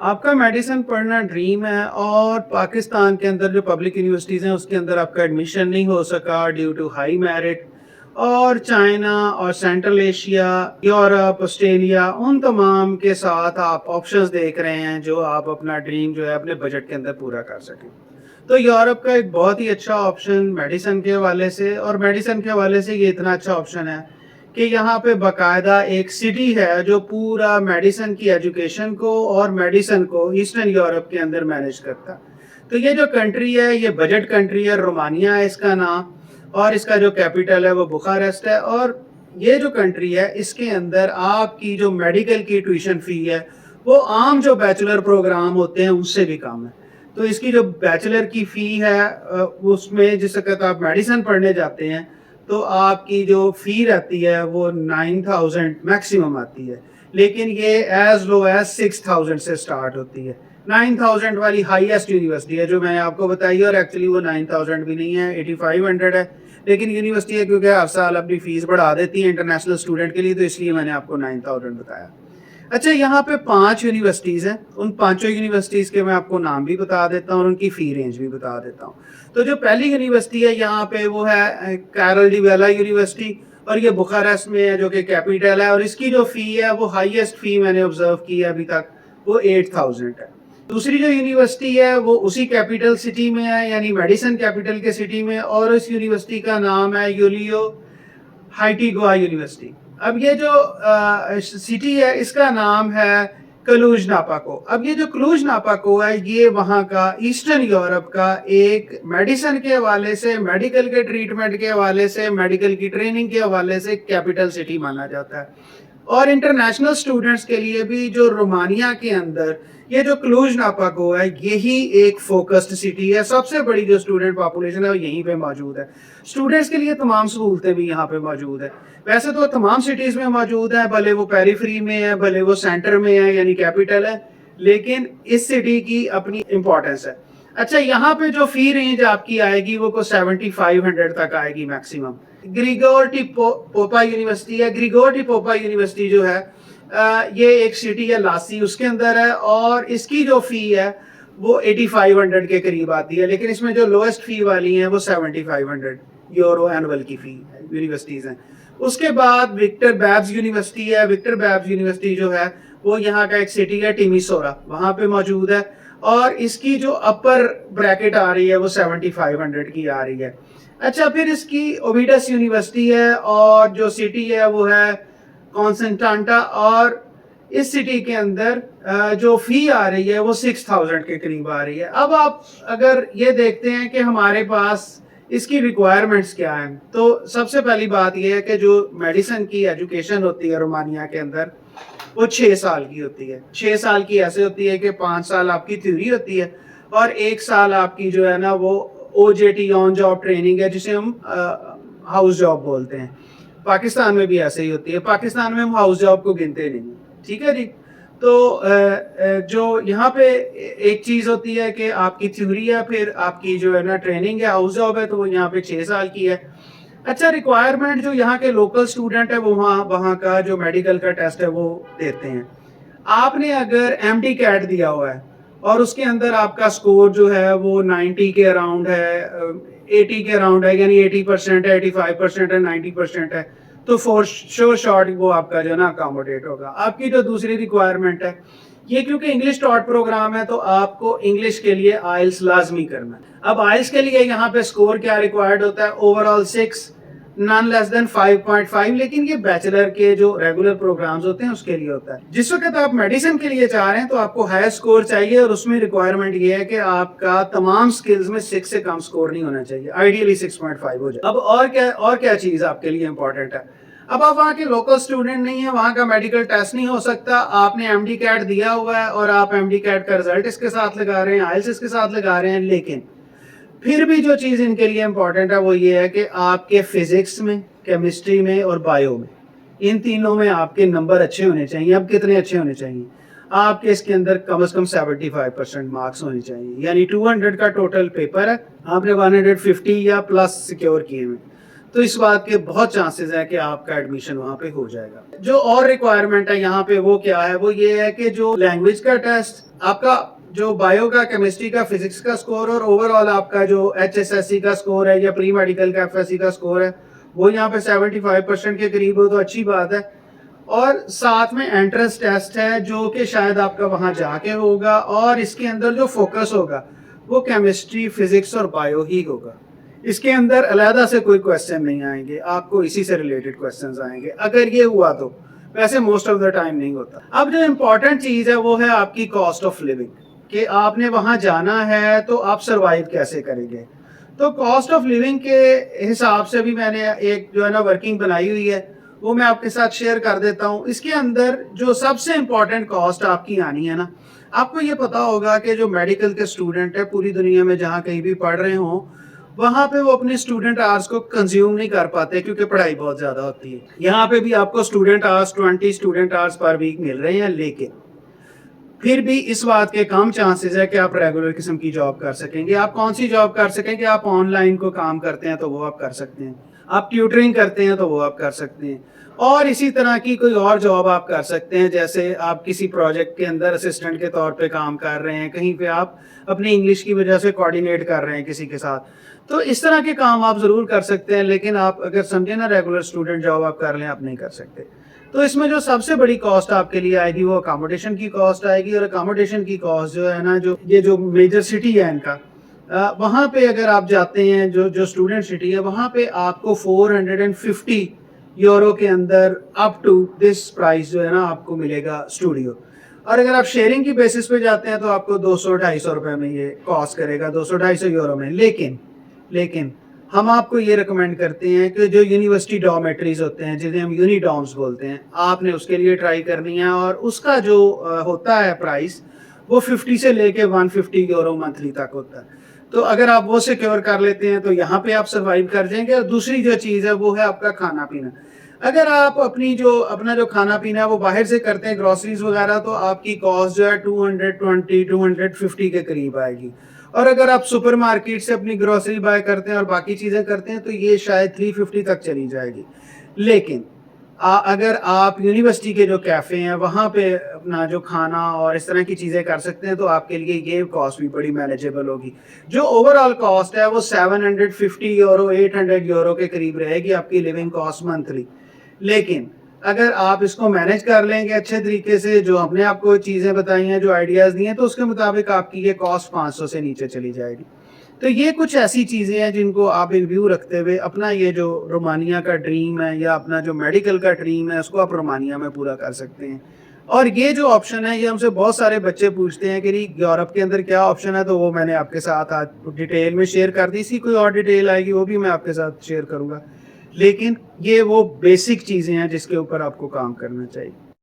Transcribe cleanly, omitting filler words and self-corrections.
آپ کا میڈیسن پڑھنا ڈریم ہے اور پاکستان کے اندر جو پبلک یونیورسٹیز ہیں اس کے اندر آپ کا ایڈمیشن نہیں ہو سکا ڈیو ٹو ہائی میرٹ، اور چائنا اور سینٹرل ایشیا، یورپ، آسٹریلیا، ان تمام کے ساتھ آپ آپشنز دیکھ رہے ہیں جو آپ اپنا ڈریم جو ہے اپنے بجٹ کے اندر پورا کر سکیں. تو یورپ کا ایک بہت ہی اچھا آپشن میڈیسن کے حوالے سے، اور میڈیسن کے حوالے سے یہ اتنا اچھا آپشن ہے کہ یہاں پہ باقاعدہ ایک سٹی ہے جو پورا میڈیسن کی ایجوکیشن کو اور میڈیسن کو ایسٹرن یورپ کے اندر مینیج کرتا. تو یہ جو کنٹری ہے یہ بجٹ کنٹری ہے، رومانیہ ہے اس کا نام، اور اس کا جو کیپٹل ہے وہ بخارسٹ ہے. اور یہ جو کنٹری ہے اس کے اندر آپ کی جو میڈیکل کی ٹیوشن فی ہے وہ عام جو بیچلر پروگرام ہوتے ہیں اس سے بھی کم ہے. تو اس کی جو بیچلر کی فی ہے اس میں جس وقت آپ میڈیسن پڑھنے جاتے ہیں تو آپ کی جو فی رہتی ہے وہ 9000 میکسیمم آتی ہے، لیکن یہ ایز لو ایز 6000 سے سٹارٹ ہوتی ہے. 9000 والی ہائیسٹ یونیورسٹی ہے جو میں نے آپ کو بتائی ہے، اور ایکچولی وہ 9000 بھی نہیں ہے، 8500 ہے، لیکن یونیورسٹی ہے کیونکہ ہر سال اپنی فیس بڑھا دیتی ہے انٹرنیشنل اسٹوڈنٹ کے لیے، تو اس لیے میں نے آپ کو 9000 بتایا. اچھا، یہاں پہ 5 یونیورسٹیز ہیں، ان 5 یونیورسٹیز کے میں آپ کو نام بھی بتا دیتا ہوں اور ان کی فی رینج بھی بتا دیتا ہوں. تو جو پہلی یونیورسٹی ہے یہاں پہ وہ ہے کیرل ڈی ویلا یونیورسٹی، اور یہ بخارسٹ میں ہے جو کہ کیپیٹل ہے، اور اس کی جو فی ہے وہ ہائیسٹ فی میں نے آبزرو کی ہے ابھی تک وہ 8000 ہے. دوسری جو یونیورسٹی ہے وہ اسی کیپیٹل سٹی میں ہے، یعنی میڈیسن کیپیٹل کے سٹی میں، اور اس یونیورسٹی کا نام ہے یولیو ہائٹی گوا یونیورسٹی. اب یہ جو سٹی ہے اس کا نام ہے کلوج ناپاکو. اب یہ جو کلوج ناپاکو ہے یہ وہاں کا ایسٹرن یورپ کا ایک میڈیسن کے حوالے سے، میڈیکل کے ٹریٹمنٹ کے حوالے سے، میڈیکل کی ٹریننگ کے حوالے سے کیپیٹل سٹی مانا جاتا ہے. اور انٹرنیشنل اسٹوڈنٹس کے لیے بھی جو رومانیہ کے اندر یہ جو کلوج ناپاکو ہے یہی ایک فوکسڈ سٹی ہے، سب سے بڑی جو اسٹوڈنٹ پاپولیشن ہے وہ یہیں پہ موجود ہے. اسٹوڈنٹس کے لیے تمام سہولتیں بھی یہاں پہ موجود ہے. ویسے تو تمام سٹیز میں موجود ہے، بھلے وہ پیریفری میں ہے بھلے وہ سینٹر میں ہے یعنی کیپیٹل ہے، لیکن اس سٹی کی اپنی امپورٹنس ہے. اچھا، یہاں پہ جو فی رینج آپ کی آئے گی وہ کو 7500 تک آئے گی میکسیمم. گریگور ڈی پوپا یونیورسٹی ہے. گریگور ڈی پوپا یونیورسٹی جو ہے یہ ایک سٹی ہے لاسی اس کے اندر ہے، اور اس کی جو فی ہے وہ 8500 کے قریب آتی ہے، لیکن اس میں جو لوئسٹ فی والی ہیں وہ 7500 یورو اینول کی فی یونیورسٹیز ہیں. اس کے بعد وکٹر بیبز یونیورسٹی ہے. وکٹر بیبز یونیورسٹی جو ہے وہ یہاں کا ایک سٹی ہے ٹیمیسورا، وہاں پہ موجود ہے، اور اس کی جو اپر بریکٹ آ رہی ہے وہ 7500 کی آ رہی ہے. اچھا، پھر اس کی اوویڈس یونیورسٹی ہے، اور جو سٹی ہے وہ ہے کانسٹنٹانٹا، اور اس سٹی کے اندر جو فی آ رہی ہے وہ 6000 کے قریب آ رہی ہے. اب آپ اگر یہ دیکھتے ہیں کہ ہمارے پاس اس کی ریکوائرمنٹس کیا ہیں، تو سب سے پہلی بات یہ ہے کہ جو میڈیسن کی ایجوکیشن ہوتی ہے رومانیہ کے اندر وہ 6 سال کی ہوتی ہے. 6 سال کی ایسے ہوتی ہے کہ 5 سال آپ کی تھیوری ہوتی ہے اور 1 سال آپ کی جو ہے نا وہ O J T on job training ہے، جسے ہم ہاؤس جاب بولتے ہیں. پاکستان میں بھی ایسے ہی ہوتی ہے، پاکستان میں ہم ہاؤس جاب کو گنتے نہیں. ٹھیک ہے جی. تو جو یہاں پہ ایک چیز ہوتی ہے کہ آپ کی تھیوری ہے، پھر آپ کی جو ہے نا ٹریننگ ہے، ہاؤس جاب ہے، تو وہ یہاں پہ 6 سال کی ہے. اچھا، ریکوائرمنٹ جو یہاں کے لوکل اسٹوڈنٹ ہے وہ وہاں کا جو میڈیکل کا ٹیسٹ ہے وہ دیتے ہیں. آپ نے اگر ایم ڈی کیٹ دیا ہوا ہے اور اس کے اندر آپ کا سکور جو ہے وہ 90 کے اراؤنڈ ہے، 80 کے اراؤنڈ ہے، یعنی 80% ہے، 85% ہے، 90% ہے، تو فور شور شارٹ وہ آپ کا جو ہے نا اکاموڈیٹ ہوگا. آپ کی جو دوسری ریکوائرمنٹ ہے، یہ کیونکہ انگلش ٹاٹ پروگرام ہے تو آپ کو انگلش کے لیے آئلس لازمی کرنا ہے. اب آئلس کے لیے یہاں پہ سکور کیا ریکوائرڈ ہوتا ہے؟ اوور آل 6، نان لیس دین 5.5، لیکن یہ بیچلر کے جو ریگولر پروگرامز ہوتے ہیں اس کے لیے ہوتا ہے. جس وقت آپ میڈیسن کے لیے چاہ رہے ہیں تو آپ کو ہائی سکور چاہیے، اور اس میں ریکوائرمنٹ یہ ہے کہ آپ کا تمام سکلز میں 6 سے کم سکور نہیں ہونا چاہیے، آئیڈیلی 6.5 ہو جائے. اب اور کیا چیز آپ کے لیے امپورٹنٹ ہے؟ اب آپ وہاں کے لوکل اسٹوڈنٹ نہیں ہیں، وہاں کا میڈیکل ٹیسٹ نہیں ہو سکتا، آپ نے ایم ڈی کیٹ دیا ہوا ہے اور آپ ایم ڈی کیٹ کا رزلٹ اس کے ساتھ لگا رہے ہیں، آئلس اس کے ساتھ لگا رہے ہیں، لیکن پھر بھی جو چیز ان کے لیے امپورٹنٹ ہے وہ یہ ہے کہ آپ کے فزکس میں، کیمسٹری میں اور بایو میں، ان تینوں میں آپ کے نمبر اچھے ہونے چاہیے. اب کتنے اچھے ہونے چاہیے؟ آپ کے اس کے اندر کم از کم 75% مارکس ہونے چاہیے، یعنی 200 کا ٹوٹل پیپر ہے، آپ نے 150 یا پلس سیکیور کیے ہوئے. تو اس بات کے بہت چانسز ہے کہ آپ کا ایڈمیشن وہاں پہ ہو جائے گا. جو اور ریکوائرمنٹ ہے یہاں پہ وہ کیا ہے, وہ یہ ہے کہ جو لینگویج کا ٹیسٹ, آپ کا جو بایو کا, کیمسٹری کا, فزکس کا سکور اور اوور آل آپ کا جو ایچ ایس ایس سی کا سکور ہے یا پری میڈیکل کا ایف ایس سی کا سکور ہے وہ یہاں پہ 75% کے قریب ہو تو اچھی بات ہے. اور ساتھ میں انٹرنس ٹیسٹ ہے جو کہ شاید آپ کا وہاں جا کے ہوگا, اور اس کے اندر جو فوکس ہوگا وہ کیمسٹری, فزکس اور بایو ہی ہوگا. اس کے اندر علیحدہ سے کوئی کویسچن نہیں آئیں گے, آپ کو اسی سے ریلیٹڈ کویسچنز آئیں گے اگر یہ ہوا تو. ویسے موسٹ آف دا ٹائم نہیں ہوتا. اب جو امپورٹنٹ چیز ہے وہ ہے آپ کی کاسٹ آف لیونگ, کہ آپ نے وہاں جانا ہے تو آپ سروائیو کیسے کریں گے. تو کاسٹ آف لیونگ کے حساب سے بھی میں نے ایک جو ہے نا ورکنگ بنائی ہوئی ہے, وہ میں آپ کے ساتھ شیئر کر دیتا ہوں. اس کے اندر جو سب سے امپورٹنٹ کاسٹ آپ کی آنی ہے نا, آپ کو یہ پتا ہوگا کہ جو میڈیکل کے اسٹوڈنٹ ہے پوری دنیا میں جہاں کہیں بھی پڑھ رہے ہوں, وہاں پہ وہ اپنے اسٹوڈنٹ آورس کو کنزیوم نہیں کر پاتے کیونکہ پڑھائی بہت زیادہ ہوتی ہے. یہاں پہ بھی آپ کو اسٹوڈنٹ آورس 20 اسٹوڈنٹ آورس پر ویک مل رہے ہیں, لیکن پھر بھی اس بات کے کم چانسز ہے کہ آپ ریگولر قسم کی جاب کر سکیں گے. آپ کون سی جاب کر سکیں گے؟ آپ آن لائن کو کام کرتے ہیں تو وہ آپ کر سکتے ہیں, آپ ٹیوٹرنگ کرتے ہیں تو وہ آپ کر سکتے ہیں, اور اسی طرح کی کوئی اور جاب آپ کر سکتے ہیں. جیسے آپ کسی پروجیکٹ کے اندر اسسٹنٹ کے طور پہ کام کر رہے ہیں, کہیں پہ آپ اپنی انگلش کی وجہ سے کوآرڈینیٹ کر رہے ہیں کسی کے ساتھ, تو اس طرح کے کام آپ ضرور کر سکتے ہیں. لیکن آپ اگر سمجھیں نا ریگولر اسٹوڈنٹ جاب آپ کر لیں, آپ نہیں کر سکتے. تو اس میں جو سب سے بڑی کاسٹ آپ کے لیے آئے گی وہ اکاموڈیشن کی کاسٹ آئے گی. اور اکاموڈیشن کی کاسٹ جو ہے نا, جو یہ جو میجر سٹی ہے ان کا, وہاں پہ اگر آپ جاتے ہیں, جو اسٹوڈنٹ سٹی ہے وہاں پہ آپ کو 450 یورو کے اندر اپ ٹو دس پرائز جو ہے نا آپ کو ملے گا اسٹوڈیو. اور اگر آپ شیئرنگ کی بیسس پہ جاتے ہیں تو آپ کو 200-250 روپے میں یہ کاسٹ کرے گا, 200-250 یورو میں. لیکن ہم آپ کو یہ ریکمینڈ کرتے ہیں کہ جو یونیورسٹی ڈارمیٹریز ہوتے ہیں جنہیں ہم یونی ڈارمز بولتے ہیں, آپ نے اس کے لیے ٹرائی کرنی ہے. اور اس کا جو ہوتا ہے پرائس وہ 50 سے لے کے 150 یورو منتھلی تک ہوتا ہے. تو اگر آپ وہ سیکیور کر لیتے ہیں تو یہاں پہ آپ سروائیو کر جائیں گے. اور دوسری جو چیز ہے وہ ہے آپ کا کھانا پینا. اگر آپ اپنا جو کھانا پینا ہے وہ باہر سے کرتے ہیں, گروسریز وغیرہ, تو آپ کی کاسٹ جو ہے 220-250 کے قریب آئے گی. اور اگر آپ سپر مارکیٹ سے اپنی گروسری بائی کرتے ہیں اور باقی چیزیں کرتے ہیں تو یہ شاید 350 تک چلی جائے گی. لیکن اگر آپ یونیورسٹی کے جو کیفے ہیں وہاں پہ اپنا جو کھانا اور اس طرح کی چیزیں کر سکتے ہیں تو آپ کے لیے یہ کاسٹ بھی بڑی مینیجیبل ہوگی. جو اوور آل کاسٹ ہے وہ 750 یورو 800 یورو کے قریب رہے گی آپ کی لیونگ کاسٹ منتھلی. لیکن اگر آپ اس کو مینیج کر لیں گے اچھے طریقے سے, جو ہم نے آپ کو چیزیں بتائی ہیں, جو آئیڈیاز دی ہیں, تو اس کے مطابق آپ کی یہ کاسٹ 500 سے نیچے چلی جائے گی. تو یہ کچھ ایسی چیزیں ہیں جن کو آپ ان ویو رکھتے ہوئے اپنا یہ جو رومانیہ کا ڈریم ہے یا اپنا جو میڈیکل کا ڈریم ہے اس کو آپ رومانیہ میں پورا کر سکتے ہیں. اور یہ جو آپشن ہے, یہ ہم سے بہت سارے بچے پوچھتے ہیں کہ یورپ کے اندر کیا آپشن ہے, تو وہ میں نے آپ کے ساتھ آج ڈیٹیل میں شیئر کر دی. اسی کوئی اور ڈیٹیل آئے گی وہ بھی میں آپ کے ساتھ شیئر کروں گا. لیکن یہ وہ بیسک چیزیں ہیں جس کے اوپر آپ کو کام کرنا چاہیے.